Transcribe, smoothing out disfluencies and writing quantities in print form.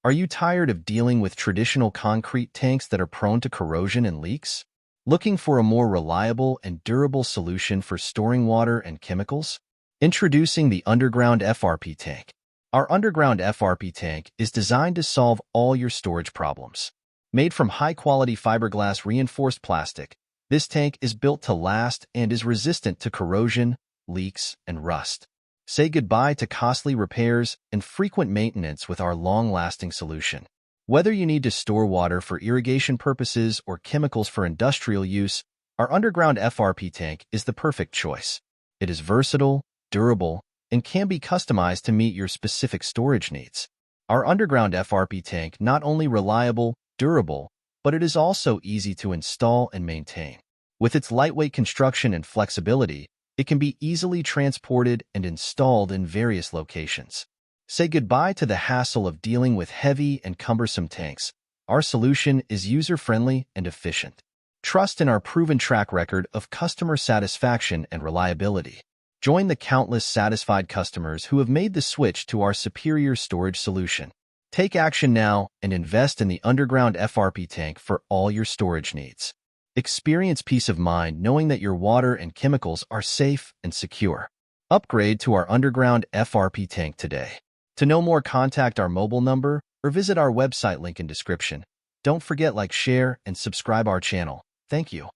Are you tired of dealing with traditional concrete tanks that are prone to corrosion and leaks? Looking for a more reliable and durable solution for storing water and chemicals? Introducing the Underground FRP tank. Our Underground FRP tank is designed to solve all your storage problems. Made from high-quality fiberglass reinforced plastic, this tank is built to last and is resistant to corrosion, leaks, and rust. Say goodbye to costly repairs and frequent maintenance with our long-lasting solution. Whether you need to store water for irrigation purposes or chemicals for industrial use, our Underground FRP tank is the perfect choice. It is versatile, durable, and can be customized to meet your specific storage needs. Our Underground FRP tank not only reliable, durable, but it is also easy to install and maintain. With its lightweight construction and flexibility, it can be easily transported and installed in various locations. Say goodbye to the hassle of dealing with heavy and cumbersome tanks. Our solution is user-friendly and efficient. Trust in our proven track record of customer satisfaction and reliability. Join the countless satisfied customers who have made the switch to our superior storage solution. Take action now and invest in the Underground FRP tank for all your storage needs. Experience peace of mind knowing that your water and chemicals are safe and secure. Upgrade to our Underground FRP tank today. To know more, contact our mobile number or visit our website link in description. Don't forget like, share, and subscribe our channel. Thank you.